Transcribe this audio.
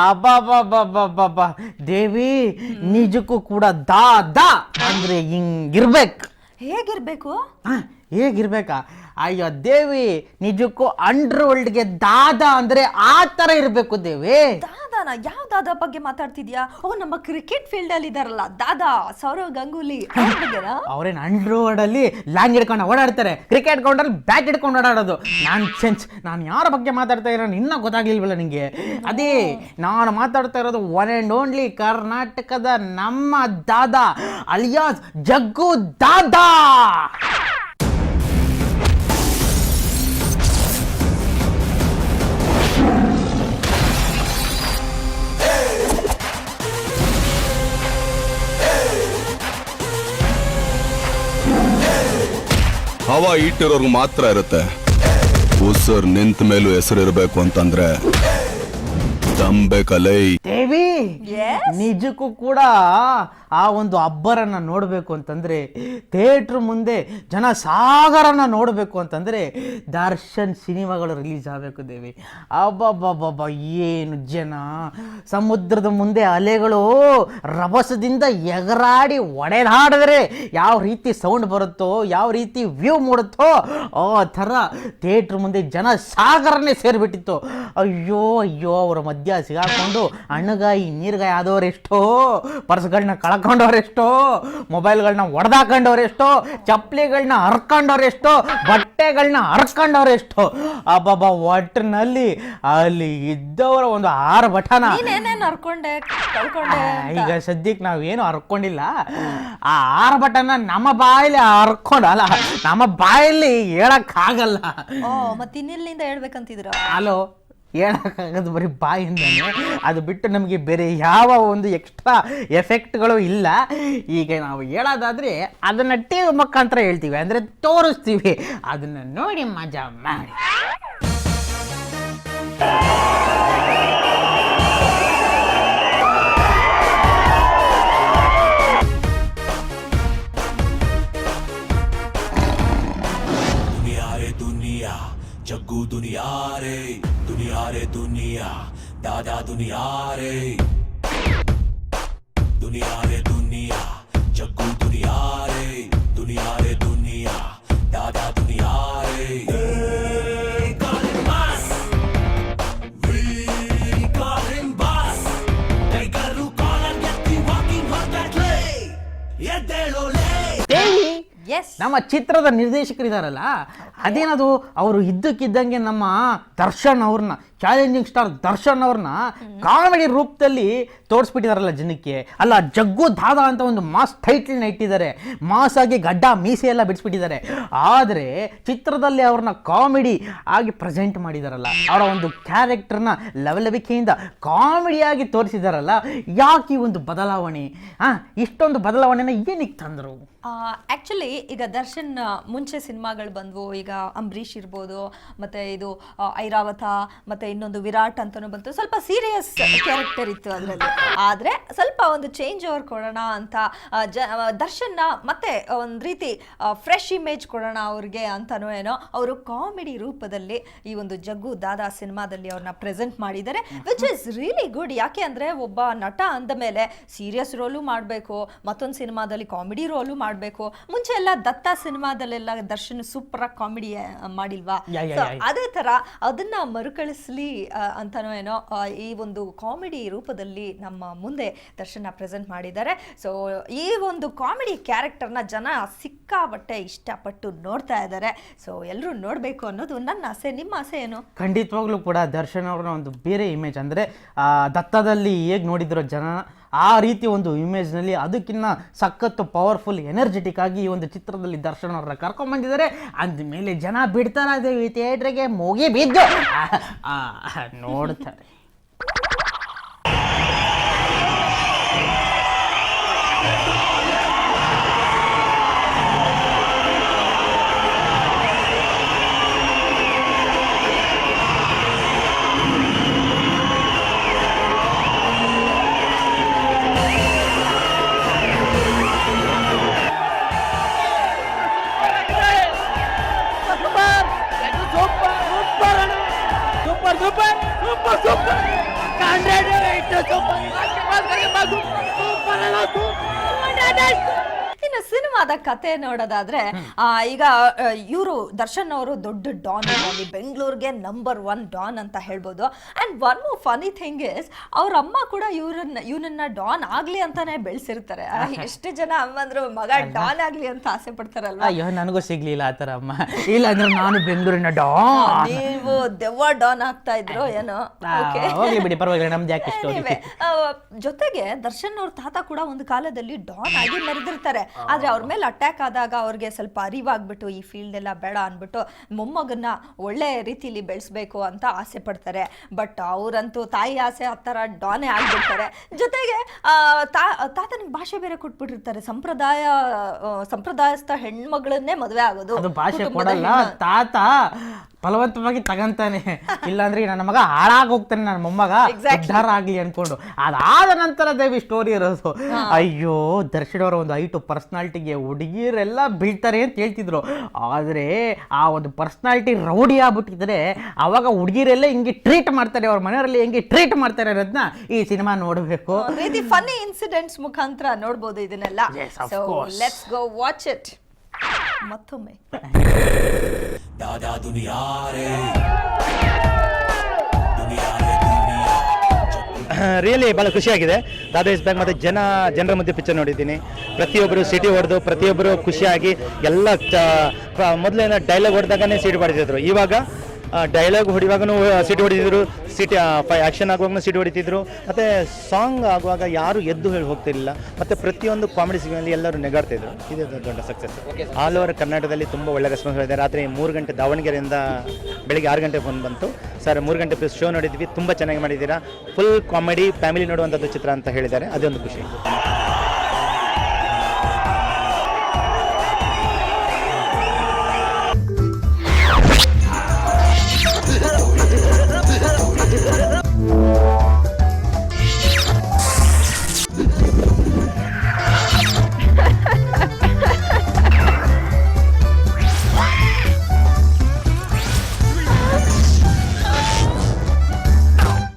ಅಬ್ಬಬ್ಬಬ್ಬಬ್ಬಬ್ಬ ದೇವಿ ನಿಜಕ್ಕೂ ಕೂಡ ದಾ ಅಂದ್ರೆ ಹಿಂಗಿರ್ಬೇಕು. ಹೇಗಿರ್ಬೇಕು? ಹೇಗಿರ್ಬೇಕಾ? ಅಯ್ಯೋ ದೇವಿ, ನಿಜಕ್ಕೂ ಅಂಡರ್ ವರ್ಲ್ಡ್ಗೆ ದಾದ ಅಂದ್ರೆ ಆ ತರ ಇರ್ಬೇಕು ದೇವಿ. ದಾದಾನ? ಯಾವ ದಾದಾ ಬಗ್ಗೆ ಮಾತಾಡ್ತಿದ್ಯಾ? ನಮ್ಮ ಕ್ರಿಕೆಟ್ ಫೀಲ್ಡ್ ಅಲ್ಲಿ ಇದಾರಲ್ಲ ದಾದಾ, ಸೌರವ್ ಗಂಗೂಲಿ. ಅವ್ರೇನ್ ಅಂಡರ್ ವರ್ಲ್ಡ್ ಅಲ್ಲಿ ಲ್ಯಾಂಗ್ ಹಿಡ್ಕೊಂಡು ಓಡಾಡ್ತಾರೆ, ಕ್ರಿಕೆಟ್ ಗ್ರೌಂಡಲ್ಲಿ ಬ್ಯಾಟ್ ಹಿಡ್ಕೊಂಡು ಓಡಾಡೋದು. ನಾನು ಯಾರ ಬಗ್ಗೆ ಮಾತಾಡ್ತಾ ಇರೋನು ಇನ್ನ ಗೊತ್ತಾಗ್ಲಿಲ್ವಲ್ಲ ನಿಂಗೆ? ಅದೇ ನಾನು ಮಾತಾಡ್ತಾ ಇರೋದು ಒನ್ ಅಂಡ್ ಓನ್ಲಿ ಕರ್ನಾಟಕದ ನಮ್ಮ ದಾದಾ ಅಲಿಯಾಸ್ ಜಗ್ಗು ದಾದಾ. ಹವಾ ಇಟ್ಟಿರೋರ್ಗು ಮಾತ್ರ ಇರುತ್ತೆ. ಉಸಿರು ನಿಂತ ಮೇಲೂ ಹೆಸರಿರ್ಬೇಕು ಅಂತಂದ್ರೆ ತಂಬೇಕಲೈ. ದೇವಿ, ನಿಜಕ್ಕೂ ಕೂಡ ಆ ಒಂದು ಅಬ್ಬರನ್ನ ನೋಡಬೇಕು ಅಂತಂದ್ರೆ, ಥಿಯೇಟ್ರ್ ಮುಂದೆ ಜನ ಸಾಗರನ ನೋಡಬೇಕು ಅಂತಂದ್ರೆ ದರ್ಶನ್ ಸಿನಿಮಾಗಳು ರಿಲೀಸ್ ಆಗಬೇಕು ದೇವಿ. ಅಬ್ಬಬ್ಬಬ್ಬಬ್ಬ, ಏನು ಜನ! ಸಮುದ್ರದ ಮುಂದೆ ಅಲೆಗಳು ರಭಸದಿಂದ ಎಗರಾಡಿ ಒಡೆದಾಡಿದ್ರೆ ಯಾವ ರೀತಿ ಸೌಂಡ್ ಬರುತ್ತೋ, ಯಾವ ರೀತಿ ವ್ಯೂ ಮೂಡುತ್ತೋ, ಆ ಥರ ಥಿಯೇಟ್ರ್ ಮುಂದೆ ಜನ ಸಾಗರನೇ ಸೇರಿಬಿಟ್ಟಿತ್ತು. ಅಯ್ಯೋ ಅಯ್ಯೋ, ಅವರ ಮಧ್ಯ ಸಿಗಾಕೊಂಡು ಹಣ್ಣುಗಾಯಿ ನೀರ್ಗಾಯಿ ಆದವರೆಷ್ಟೋ, ಪರ್ಸ್ಗಳನ್ನ ಕಳ್ಕೊಂಡವ್ರೆಷ್ಟೋ, ಮೊಬೈಲ್ಗಳನ್ನ ಒಡೆದಾಕೊಂಡವ್ರೆಷ್ಟೋ, ಚಪ್ಪಲಿಗಳನ್ನ ಹರ್ಕೊಂಡವ್ರೆಷ್ಟೋ, ಬಟ್ಟೆಗಳನ್ನ ಹರ್ಕೊಂಡವ್ರೆಷ್ಟೋ. ಅಬ್ಬಬ್ಬ, ಒಟ್ಟಿನಲ್ಲಿ ಅಲ್ಲಿ ಇದ್ದವರ ಒಂದು 6 ಬಟನ. ಈಗ ಸದ್ಯಕ್ಕೆ ನಾವೇನು ಹರ್ಕೊಂಡಿಲ್ಲ. ಆ 6 ಬಟನ್ನ ನಮ್ಮ ಬಾಯಲ್ಲಿ ಹರ್ಕೊಂಡಲ್ಲ, ನಮ್ಮ ಬಾಯಲ್ಲಿ ಹೇಳಕ್ಕಾಗಲ್ಲ. ಮತ್ತೆ ಇನ್ನೆಲ್ಲಿಂದ ಹೇಳ್ಬೇಕಂತಿದ್ರ? ಹಲೋ, ಹೇಳಕ್ಕಾಗದು ಬರೀ ಬಾಯಿಂದಾನೆ. ಅದು ಬಿಟ್ಟು ನಮಗೆ ಬೇರೆ ಯಾವ ಒಂದು ಎಕ್ಸ್ಟ್ರಾ ಎಫೆಕ್ಟ್ಗಳು ಇಲ್ಲ. ಈಗ ನಾವು ಹೇಳೋದಾದ್ರೆ ಅದನ್ನ ಟಿವಿ ಮುಖಾಂತರ ಹೇಳ್ತೀವಿ, ಅಂದ್ರೆ ತೋರಿಸ್ತೀವಿ. ಅದನ್ನ ನೋಡಿ ಮಜಾ ಮಾಡಿ. जग्गू दुनिया रे दुनिया, दादा दुनिया रे दुनिया, जग्गू दुनिया रे दुनिया, दादा दुनिया रे. Call him boss, we call him boss. Tiger who call and get the walking on that way. ಎದ್ದೇಳೋಲೆ. ನಮ್ಮ ಚಿತ್ರದ ನಿರ್ದೇಶಕರಿದಾರಲ್ಲ, ಅದೇನದು, ಅವರು ಇದ್ದಕ್ಕಿದ್ದಂಗೆ ನಮ್ಮ ದರ್ಶನ್ ಅವ್ರನ್ನ, ಚಾಲೆಂಜಿಂಗ್ ಸ್ಟಾರ್ ದರ್ಶನ್ ಅವ್ರನ್ನ ಕಾಮಿಡಿ ರೂಪದಲ್ಲಿ ತೋರಿಸ್ಬಿಟ್ಟಿದಾರಲ್ಲ ಜನಕ್ಕೆ. ಅಲ್ಲ, ಜಗ್ಗು ದಾದಾ ಅಂತ ಒಂದು ಮಾಸ್ ಟೈಟಲ್ನ ಇಟ್ಟಿದ್ದಾರೆ, ಮಾಸ್ ಆಗಿ ಗಡ್ಡ ಮೀಸೆ ಎಲ್ಲ ಬಿಡಿಸ್ಬಿಟ್ಟಿದ್ದಾರೆ. ಆದರೆ ಚಿತ್ರದಲ್ಲಿ ಅವ್ರನ್ನ ಕಾಮಿಡಿ ಆಗಿ ಪ್ರೆಸೆಂಟ್ ಮಾಡಿದಾರಲ್ಲ, ಅವರ ಒಂದು ಕ್ಯಾರೆಕ್ಟರ್ನ ಲವಲವಿಕೆಯಿಂದ ಕಾಮಿಡಿಯಾಗಿ ತೋರಿಸಿದಾರಲ್ಲ. ಯಾಕೆ ಈ ಒಂದು ಬದಲಾವಣೆ? ಇಷ್ಟೊಂದು ಬದಲಾವಣೆನ ಏನಕ್ಕೆ ತಂದರು? ಆ್ಯಕ್ಚುಲಿ ಈಗ ದರ್ಶನ್ ಮುಂಚೆ ಸಿನಿಮಾಗಳು ಬಂದವು. ಈಗ ಅಂಬರೀಷ್ ಇರ್ಬೋದು, ಮತ್ತು ಇದು ಐರಾವತ, ಮತ್ತು ಇನ್ನೊಂದು ವಿರಾಟ್ ಅಂತಲೂ ಬಂತು. ಸ್ವಲ್ಪ ಸೀರಿಯಸ್ ಕ್ಯಾರೆಕ್ಟರ್ ಇತ್ತು ಅದರಲ್ಲಿ. ಆದರೆ ಸ್ವಲ್ಪ ಒಂದು ಚೇಂಜ್ ಓವರ್ ಕೊಡೋಣ ಅಂತ ದರ್ಶನ್ನ ಮತ್ತೆ ಒಂದು ರೀತಿ ಫ್ರೆಶ್ ಇಮೇಜ್ ಕೊಡೋಣ ಅವ್ರಿಗೆ ಅಂತನೋ ಏನೋ ಅವರು ಕಾಮಿಡಿ ರೂಪದಲ್ಲಿ ಈ ಒಂದು ಜಗ್ಗು ದಾದಾ ಸಿನಿಮಾದಲ್ಲಿ ಅವ್ರನ್ನ ಪ್ರೆಸೆಂಟ್ ಮಾಡಿದ್ದಾರೆ, ವಿಚ್ ಇಸ್ ರಿಯಲಿ ಗುಡ್. ಯಾಕೆ ಅಂದರೆ ಒಬ್ಬ ನಟ ಅಂದ ಮೇಲೆ ಸೀರಿಯಸ್ ರೋಲು ಮಾಡಬೇಕು, ಮತ್ತೊಂದು ಸಿನಿಮಾದಲ್ಲಿ ಕಾಮಿಡಿ ರೋಲು ಮಾಡಬೇಕು. ಮುಂಚೆ ಎಲ್ಲ ದತ್ತ ಸಿನಿಮಾದಲ್ಲೆಲ್ಲ ದರ್ಶನ್ ಸೂಪರ್ ಆಗಿ ಕಾಮಿಡಿ ಮಾಡಿಲ್ವಾ? ಅದೇ ತರ ಅದನ್ನ ಮರುಕಳಿಸ್ಲಿ ಅಂತಾನೋ ಏನೋ ಈ ಒಂದು ಕಾಮಿಡಿ ರೂಪದಲ್ಲಿ ನಮ್ಮ ಮುಂದೆ ದರ್ಶನ ಪ್ರೆಸೆಂಟ್ ಮಾಡಿದ್ದಾರೆ. ಸೊ ಈ ಒಂದು ಕಾಮಿಡಿ ಕ್ಯಾರೆಕ್ಟರ್ನ ಜನ ಸಿಕ್ಕಾಬಟ್ಟೆ ಇಷ್ಟಪಟ್ಟು ನೋಡ್ತಾ ಇದ್ದಾರೆ. ಸೊ ಎಲ್ಲರೂ ನೋಡಬೇಕು ಅನ್ನೋದು ನನ್ನ ಆಸೆ. ನಿಮ್ಮ ಆಸೆ ಏನು? ಖಂಡಿತವಾಗ್ಲೂ ಕೂಡ ದರ್ಶನ್ ಅವ್ರನ್ನ ಒಂದು ಬೇರೆ ಇಮೇಜ್, ಅಂದರೆ ದತ್ತದಲ್ಲಿ ಹೇಗೆ ನೋಡಿದ್ರು ಜನ, ಆ ರೀತಿ ಒಂದು ಇಮೇಜ್ನಲ್ಲಿ ಅದಕ್ಕಿಂತ ಸಖತ್ತು ಪವರ್ಫುಲ್ ಎನರ್ಜೆಟಿಕ್ ಆಗಿ ಈ ಒಂದು ಚಿತ್ರದಲ್ಲಿ ದರ್ಶನ್ ಅವ್ರನ್ನ ಕರ್ಕೊಂಡ್ಬಂದಿದ್ದಾರೆ. ಅಂದಮೇಲೆ ಜನ ಬಿಡ್ತಾರ ಥಿಯೇಟ್ರಿಗೆ ಮುಗಿ ಬಿದ್ದು ನೋಡ್ತಾರೆ. super. ಇನ್ನು ಸಿನಿಮಾದ ಕತೆ ನೋಡೋದಾದ್ರೆ ಈಗ ಇವರು ದರ್ಶನ್ ಅವರು ದೊಡ್ಡ ಡಾನ್ ಅಲ್ಲಿ ಬೆಂಗಳೂರಿಗೆ ನಂಬರ್ 1 ಡಾನ್ ಅಂತ ಹೇಳ್ಬೋದು. And one more funny thing is ಅವ್ರ ಅಮ್ಮ ಕೂಡ ಇವನನ್ನ ಡಾನ್ ಆಗ್ಲಿ ಅಂತಾನೆ ಬೆಳೆಸಿರ್ತಾರೆ. ಎಷ್ಟು ಜನ ಅಮ್ಮಂದ್ರು ಮಗ ಡಾನ್ ಆಗ್ಲಿ ಅಂತ ಆಸೆ ಪಡ್ತಾರಲ್ವಾ. ಅಯ್ಯೋ ನನಗೂ ಸಿಗ್ಲಿಲ್ಲ ಆತರ ಅಮ್ಮ, ಇಲ್ಲ ಅಂದ್ರೆ ನಾನು ಬೆಂಗಳೂರಿನ ಡಾನ್, ನೀವು ದೆವ್ವ ಡಾನ್ ಆಗ್ತಾ ಇದ್ರು ಏನೋ. ಹೋಗ್ಲಿ ಬಿಡಿ ಪರವಾಗಿಲ್ಲ, ನಮ್ದು ಯಾಕೆ ಇಷ್ಟ. ಜೊತೆಗೆ ದರ್ಶನ್ ಅವ್ರ ತಾತ ಕೂಡ ಒಂದು ಕಾಲದಲ್ಲಿ ಡಾನ್ ಆಗಿ ಮೆರೆದಿರ್ತಾರೆ. ಆದ್ರೆ ಅವ್ರ ಮೇಲೆ ಅಟ್ಯಾಕ್ ಆದಾಗ ಅವ್ರಿಗೆ ಸ್ವಲ್ಪ ಅರಿವಾಗ್ಬಿಟ್ಟು ಈ ಫೀಲ್ಡ್ ಎಲ್ಲ ಬೇಡ ಅನ್ಬಿಟ್ಟು ಮೊಮ್ಮಗನ್ನ ಒಳ್ಳೆ ರೀತಿಲಿ ಬೆಳೆಸ್ಬೇಕು ಅಂತ ಆಸೆ ಪಡ್ತಾರೆ. ಬಟ್ ಅವ್ರಂತೂ ತಾಯಿ ಆಸೆ ಆ ಥರ ಡಾನೇ ಆಗ್ಬಿಡ್ತಾರೆ. ಜೊತೆಗೆ ತಾತನಿಗೆ ಭಾಷೆ ಬೇರೆ ಕೊಟ್ಬಿಟ್ಟಿರ್ತಾರೆ. ಸಂಪ್ರದಾಯಸ್ಥ ಹೆಣ್ಮಗಳನ್ನೇ ಮದುವೆ ಆಗೋದು. ಅದು ಭಾಷೆ ಕೊಡಲ್ಲ, ತಾತ ಫಲವಂತವಾಗಿ ತಗಂತಾನೆ, ಇಲ್ಲಾಂದ್ರೆ ನನ್ನ ಮಗ ಹಾಳಾಗಿ ಹೋಗ್ತಾನೆ, ನನ್ನ ಮೊಮ್ಮಗ ಉದ್ಧಾರ ಆಗ್ಲಿ ಅನ್ಕೊಂಡು. ಅದಾದ ನಂತರ ದೇವಿ ಸ್ಟೋರಿ ಇರೋದು. ಅಯ್ಯೋ ದರ್ಶನ್ ಅವರ ಒಂದು ಐಟು ಪರ್ಸನಾಲಿಟಿಗೆ ಹುಡುಗಿಯರೆಲ್ಲ ಬೀಳ್ತಾರೆ ಅಂತ ಹೇಳ್ತಿದ್ರು. ಆದರೆ ಆ ಒಂದು ಪರ್ಸನಾಲಿಟಿ ರೌಡಿ ಆಗ್ಬಿಟ್ಟಿದ್ರೆ ಅವಾಗ ಹುಡುಗಿರೆಲ್ಲ ಹಿಂಗೆ ಟ್ರೀಟ್ ಮಾಡ್ತಾರೆ, ಅವ್ರ ಮನೆಯವರಲ್ಲಿ ಹೆಂಗೆ ಟ್ರೀಟ್ ಮಾಡ್ತಾರೆ ಅನ್ನೋದನ್ನ ಈ ಸಿನಿಮಾ ನೋಡಬೇಕು. ರೀತಿ ಫನ್ನಿ ಇನ್ಸಿಡೆಂಟ್ಸ್ ಮುಖಾಂತರ ನೋಡ್ಬೋದು ಇದನ್ನೆಲ್ಲ. ಲೆಟ್ಸ್ ಗೋ ವಾಚ್ ಇಟ್ ಮತ್ತೊಮ್ಮೆ. दादा दुनिया रे ರಿಯಲಿ ಭಾಳ ಖುಷಿಯಾಗಿದೆ. ದಾದಾ ಇಸ್ ಬ್ಯಾಕ್ ಮತ್ತು ಜನರ ಮಧ್ಯೆ ಪಿಕ್ಚರ್ ನೋಡಿದ್ದೀನಿ. ಪ್ರತಿಯೊಬ್ಬರು ಸಿಟಿ ಹೊಡೆದು ಪ್ರತಿಯೊಬ್ಬರು ಖುಷಿಯಾಗಿ ಎಲ್ಲ ಮೊದಲೇನೋ ಡೈಲಾಗ್ ಹೊಡೆದಾಗನೇ ಸೀಟ್ ಹೊಡಿತಿದ್ರು. ಇವಾಗ ಡೈಲಾಗ್ ಹೊಡಿವಾಗೂ ಸಿಟಿ ಹೊಡಿತಿದ್ರು, ಸಿಟಿ ಆ್ಯಕ್ಷನ್ ಆಗುವಾಗೂ ಸಿಟಿ ಹೊಡಿತಿದ್ರು, ಮತ್ತು ಸಾಂಗ್ ಆಗುವಾಗ ಯಾರು ಎದ್ದು ಹೇಳಿ ಹೋಗ್ತಿರಲಿಲ್ಲ. ಮತ್ತು ಪ್ರತಿಯೊಂದು ಕಾಮಿಡಿ ಸಿಗ್ನಲ್ಲಿ ಎಲ್ಲರೂ ನೆಗಾಡ್ತಿದ್ರು. ಇದೇ ದೊಡ್ಡ ಸಕ್ಸಸ್. ಆಲ್ ಓವರ್ ಕರ್ನಾಟಕದಲ್ಲಿ ತುಂಬ ಒಳ್ಳೆ ರೆಸ್ಪಾನ್ಸ್ ಇದೆ. ರಾತ್ರಿ 3 ಗಂಟೆ ದಾವಣಗೆರೆಯಿಂದ ಬೆಳಿಗ್ಗೆ 6 ಗಂಟೆ ಫೋನ್ ಬಂತು, ಸರ್ 3 ಗಂಟೆ ಪ್ಲಸ್ ಶೋ ನೋಡಿದ್ವಿ, ತುಂಬ ಚೆನ್ನಾಗಿ ಮಾಡಿದ್ದೀರಾ, ಫುಲ್ ಕಾಮಿಡಿ ಫ್ಯಾಮಿಲಿ ನೋಡುವಂಥದ್ದು ಚಿತ್ರ ಅಂತ ಹೇಳಿದ್ದಾರೆ. ಅದೊಂದು ಖುಷಿ.